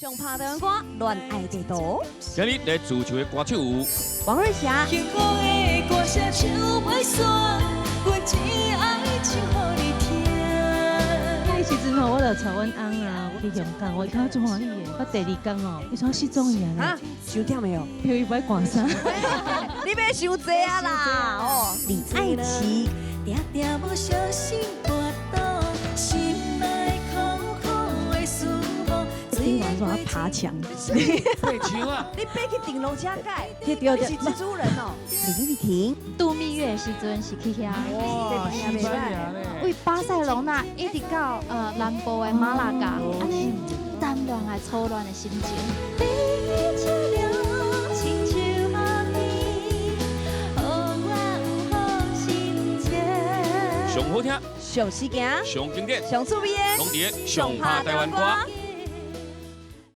上拍台湾歌，恋爱地图。今日来自唱的歌手有王瑞霞。幸福的歌声唱袂煞，我只爱唱予你听。迄时阵吼，我就找阮翁啊去香港，我看足欢喜的。我第二天哦，伊说失踪去啊，收忝没有？因为买寒衫。你别收济啊啦！哦，李爱琪。定定无小心跌倒，心内苦苦的思慕。今晚说要爬墙，佩秋啊，你爬去顶楼加盖，去对你是蜘蛛人哦。李玉婷。度蜜月的时阵是去遐，哇，西班牙呢？为巴塞罗那一直到南部的马拉加，安尼淡乱的错乱的心情。你笑了，亲像夏天，予我有好心情。上好听、上时行。上经典、上趣味的。拢伫个上拍台湾歌。